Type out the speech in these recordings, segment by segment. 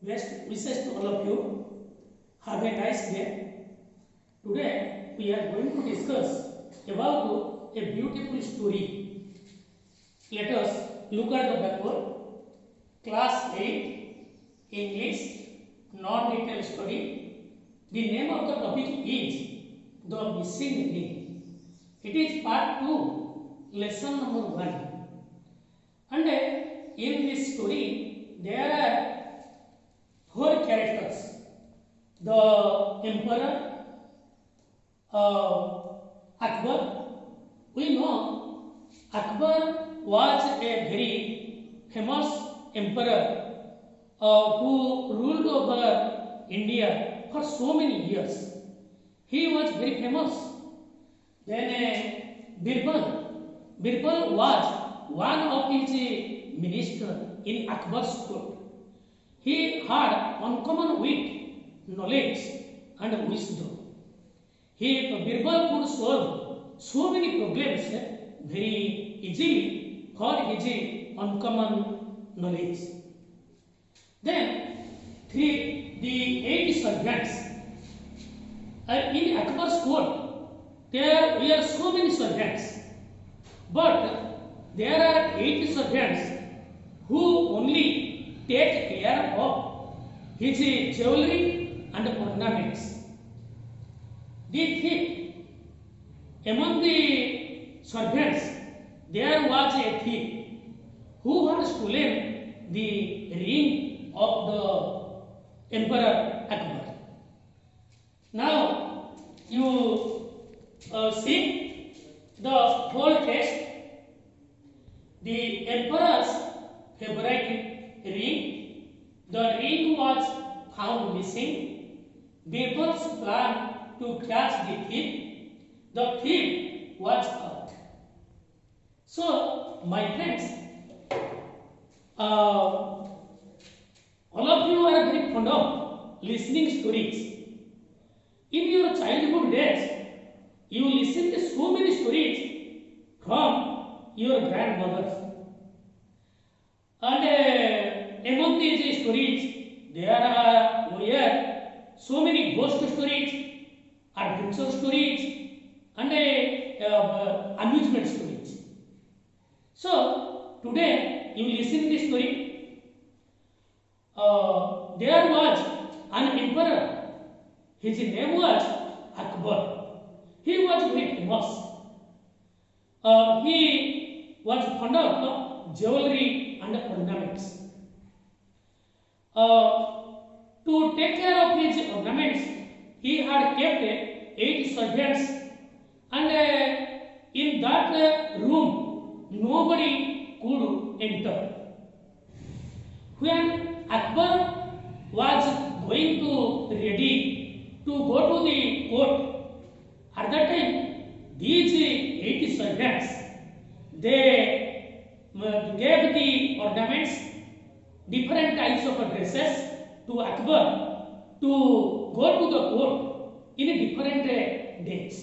Best wishes to all of you. Have a nice day. Today we are going to discuss about a beautiful story. Let us look at the backward. Class 8 English non-detailed story. The name of the topic is The Missing Ring. It is part 2, lesson number 1. And in this story there are 4 characters. The emperor Akbar. We know Akbar was a very famous emperor who ruled over India for so many years. He was very famous. Then Birbal was one of his ministers in Akbar's court. He had uncommon wit, knowledge, and wisdom. Birbal could solve so many problems very easily for his uncommon knowledge. Then, the 8 servants. In Akbar's court, there were so many servants, but there are 8 servants who only take care of his jewelry and ornaments. The thief. Among the servants, there was a thief who had stolen the ring of the Emperor Akbar. Now, you see the whole text. The Emperor's favorite ring. The ring was found missing. Birbal's plan to catch the thief. The thief was caught. So, my friends, all of you are very fond of listening stories. In your childhood days, you listened to so many stories from your grandmothers. And among these stories, there were so many ghost stories, adventure stories, and amusement stories. So, today you listen to this story. There was an emperor. His name was Akbar. He was very famous. He was fond of jewelry and ornaments. To take care of his ornaments, he had kept 8 servants, and in that room, nobody could enter. When Akbar was going to ready to go to the court, at that time, these 80 servants, they gave the ornaments, different types of dresses to Akbar to go to the court in different days.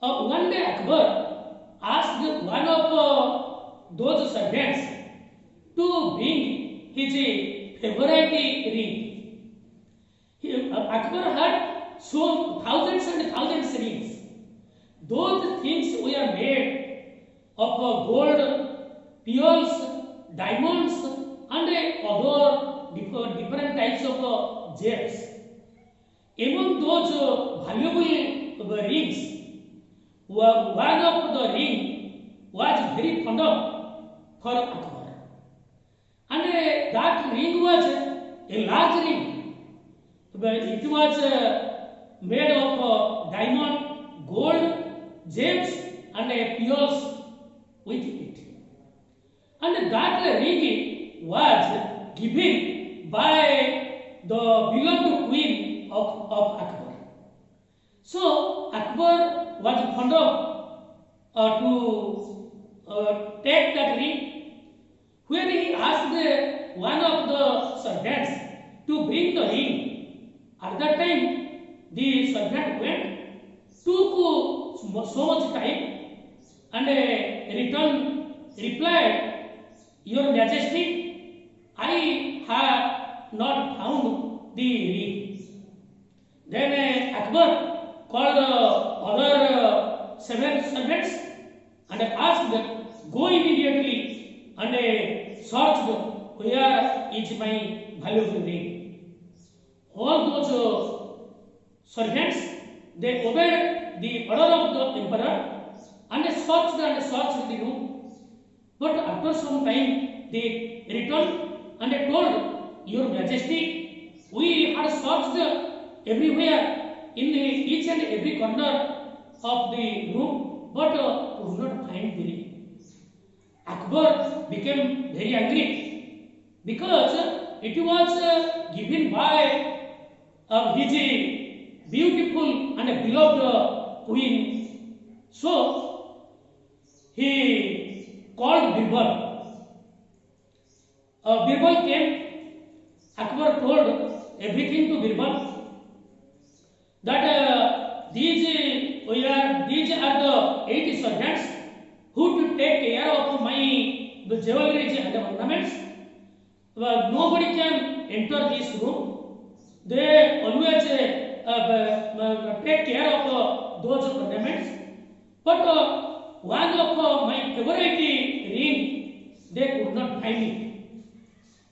One day Akbar asked one of those servants to bring his favorite ring. Akbar had so thousands and thousands rings. Those things were made of gold, pearls, diamonds, and other different types of gems. Among those valuable rings, one of the ring was very fond of for Akbar, and that ring was a large ring. It was made of diamond, gold, gems, and pearls with it. And that ring was given by the beloved queen of Akbar. So Akbar was fond of to take that ring. When he asked one of the servants to bring the ring, at that time the servant went, took so much time, and replied, Your Majesty, I have not found the ring. Then Akbar called other 7 servants and asked them, go immediately and search where is my valuable ring. All those servants, they obeyed the order of the emperor and searched the room. But after some time, they returned and told, Your Majesty, we had searched everywhere in each and every corner of the room, but could not find the ring. Akbar became very angry because it was given by his beautiful and beloved queen. So he called Birbal. Birbal came. Akbar told everything to Birbal that these are the 8 servants who to take care of the jewelry and the ornaments. Nobody can enter this room. They always take care of those ornaments. But one of my favorite ring, they could not find it.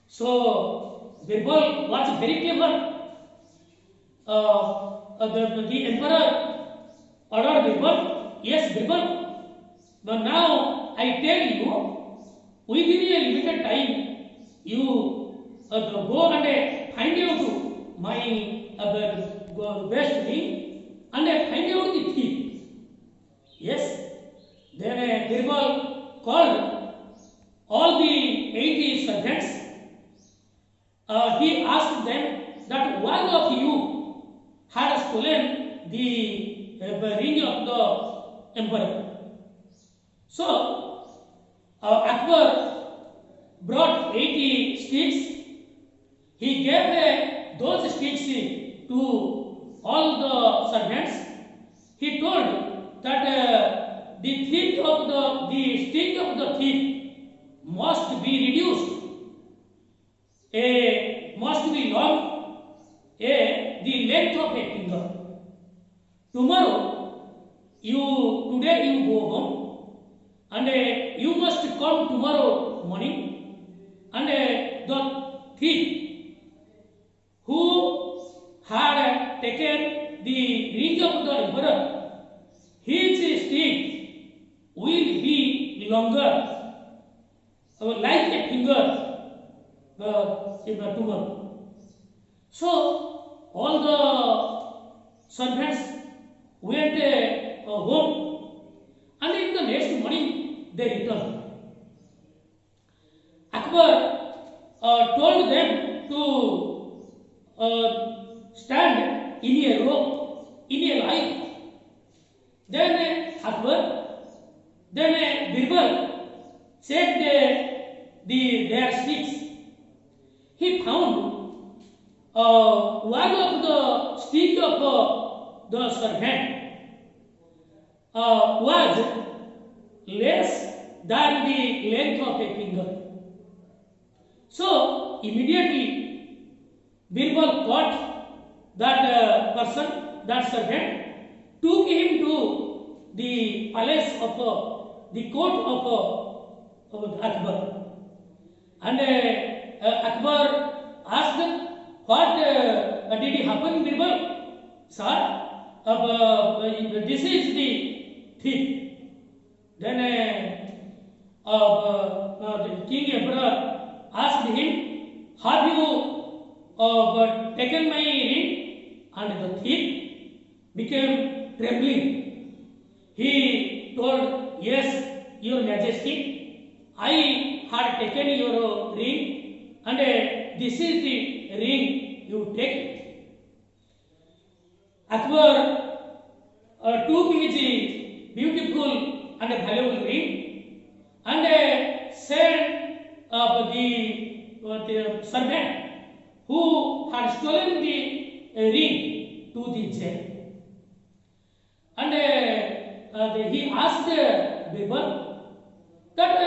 So Birbal was very clever. The emperor ordered Birbal, yes Birbal, but now I tell you, within a limited time, you go and find out my best ring and find out the thief. Yes. Then Birbal called all the 80 servants. He asked them that one of you had stolen the ring of the emperor. So Akbar brought 80 sticks. He gave those sticks to all the servants. He told that the stick of the thief must be reduced. Must be long, the length of a finger. Today you go home and you must come tomorrow morning and the thief who had taken the ring of the emperor, his stick will be longer, like a finger. Tomorrow. So all the servants went home and in the next morning they returned. Akbar told them to stand in a row, in a line. Then Birbal checked their sticks. He found one of the stick of the servant was less than the length of a finger. So immediately Birbal caught that person, that servant, took him to the palace of the court of Akbar. And Akbar asked, what did happen, Birbal? Sir, this is the thief. Then the king emperor asked him, have you taken my ring? And the thief became trembling. He told, yes, your majesty, I had taken your ring and this is the ring, you take it. Akbar took his beautiful and valuable ring and sent the servant who had stolen the ring to the jail. And he asked Birbal that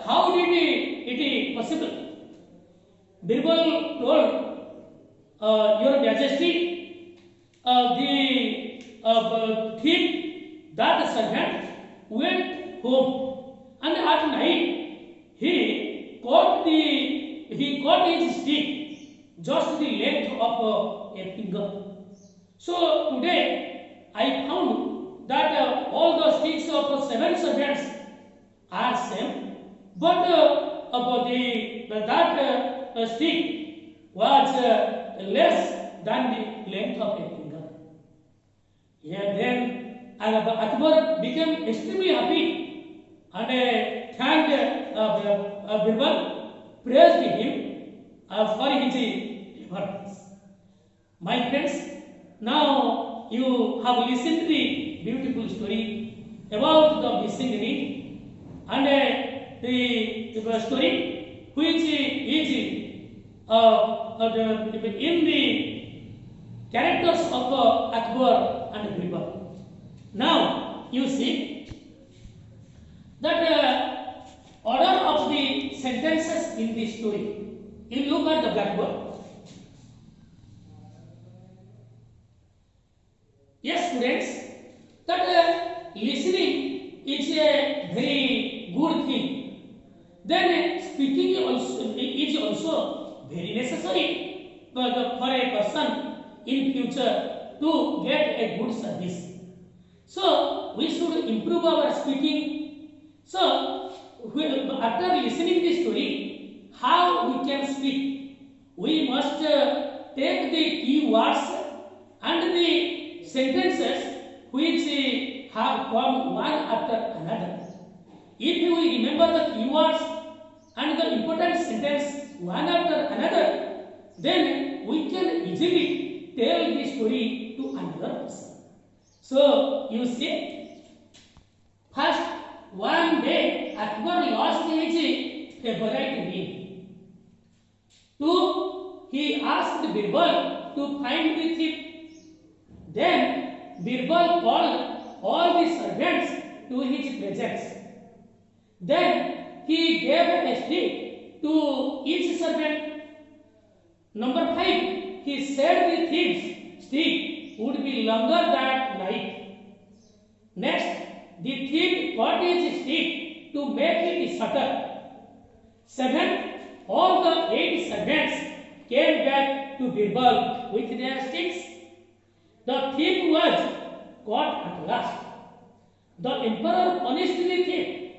how did it possible? Birbal told Your Majesty, the thief, that servant went home, and at night he caught his stick just the length of a finger. So today I found that all the sticks of 7 servants are same, but that stick was less than the length of a finger. Yeah, then Akbar became extremely happy and thanked Birbal, praised him for his efforts. My friends, now you have listened to the beautiful story about the missing ring and the story which is in the characters of Akbar and Birbal. Now you see that order of the sentences in the story. You look at the blackboard. Yes, students, that listening is a very good thing. Then speaking is also very necessary for a person in future to get a good service. So we should improve our speaking. So after listening the story, how we can speak? We must take the keywords and the sentences which have come one after another. If we remember the keywords and the important sentence one after another, then we can easily tell the story to another person. So you see, first one day Akbar lost his favorite ring. 2. He asked Birbal to find the thief. Then Birbal called all the servants to his presence. Then he gave a stick to each servant. Number 5. He said the thief's stick would be longer that night. Next, the thief got his stick to make it shorter. 7. All the 8 servants came back to Birbal with their sticks. The thief was caught at last. The emperor punished the thief.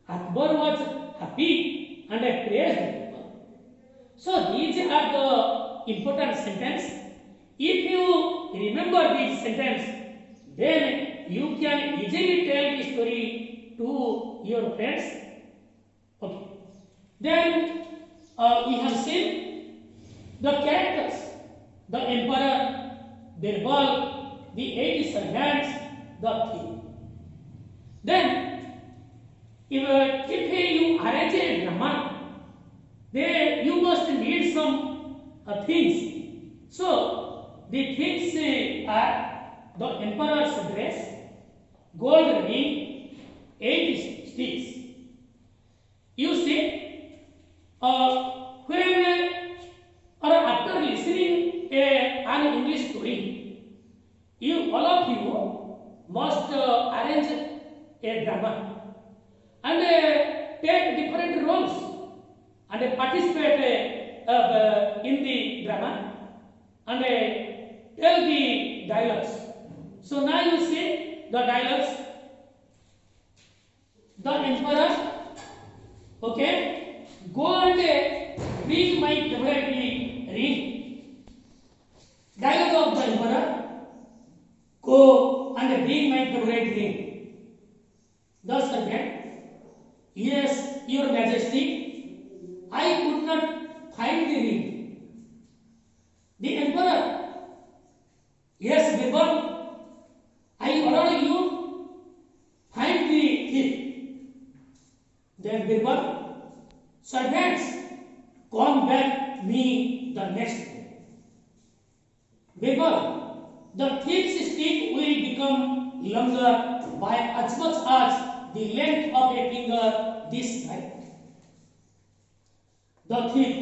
Akbar was happy and praised Birbal. So these are the important sentences. If you remember these sentences, then you can easily tell the story to your friends. Okay. Then we have seen the characters: the emperor, Birbal, the 8 servants, the thief. Then, if you arrange a drama, then you must need some things. So the things are the emperor's dress, gold ring, 8 sticks. You see, when or after listening an English story, all of you must arrange a drama and take different roles and participate in the drama and tell the dialogues. So now you see the dialogues. The emperor, okay, go and bring my favorite ring. Dialogue of the emperor, go and bring my favorite ring. The servant, yes, your majesty, I could not find the ring. The emperor, yes, Birbal, I order you find the thief. Then Birbal, servants, come back me the next day. Birbal, the thief's stick will become longer by as much as the length of a finger this night. The thief,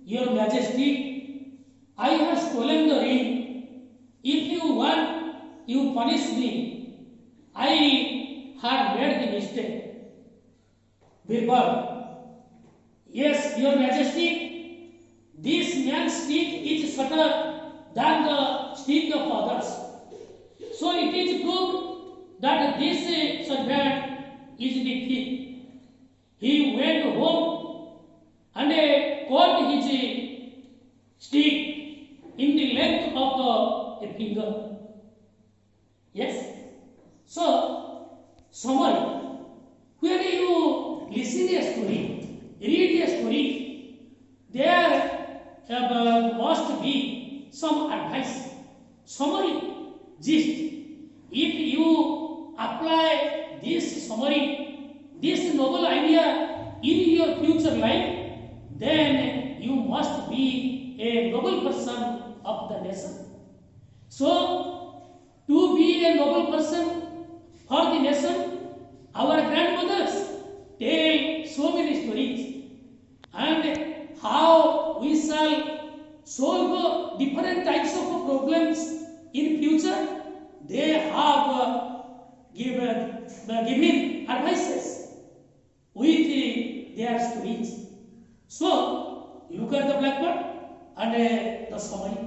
your majesty, I have stolen the ring. If you want, you punish me. I had made the mistake. Birbal, yes, your majesty, this man's stick is shorter than the stick of others. So it is proved that this servant is the thief. He went home and caught his stick in the length of a finger. Yes. So, summary. When you listen a story, read a story, there must be some advice. Summary, gist. If you apply this summary, this noble idea in your future life, then you must be a noble person of the nation. So, to be a noble person for the nation, our grandmothers tell so many stories, and how we shall solve different types of problems in future. They have given advices with their stories. So, look at the blackboard and the summary.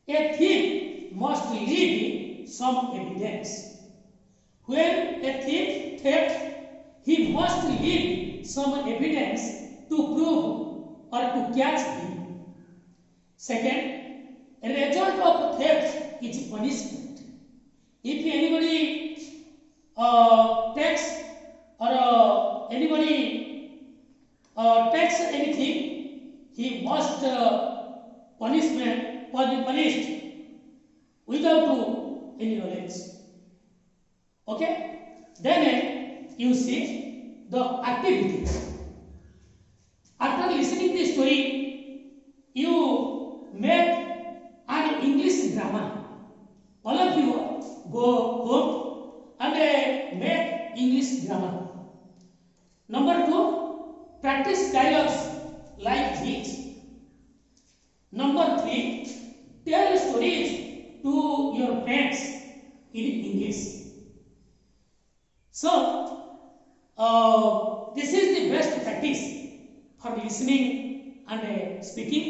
A thief must leave some evidence. When a thief thefts, he must leave some evidence to prove or to catch him. Second, a result of theft is punishment. If anybody takes or anybody takes anything, he must punishment be punished without any knowledge. Okay? Then you see the activities. After listening to the story, you make an English grammar. All of you go home and make English grammar. Number 2, practice dialogues like this. Number 3, tell stories to your friends in English. So, this is the best practice for listening and speaking.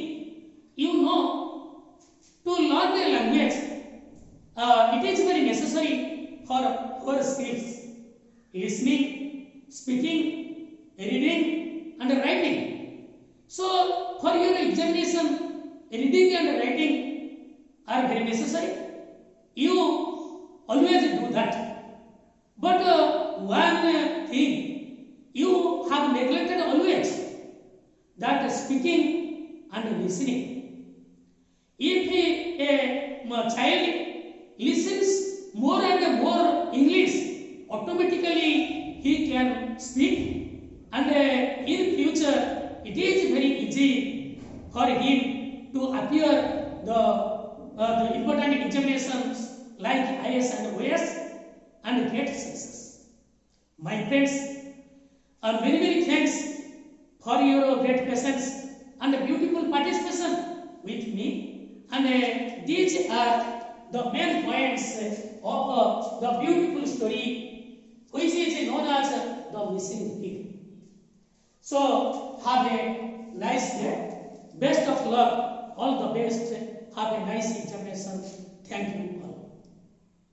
You know, to learn a language, it is very necessary for our skills. Listening, speaking, reading and writing. So, for your examination, reading and writing are very necessary. You always do that. But one thing you have neglected always, that speaking and listening. If a child listens more and more English, automatically he can speak, and in future it is very easy for him to appear the important examinations like IS and OS and get success. My friends, many thanks for your great patience and beautiful participation with me. And these are the main points of the beautiful story, which is known as the missing pig. So have a nice day. Best of luck. All the best. Have a nice examination. Thank you all.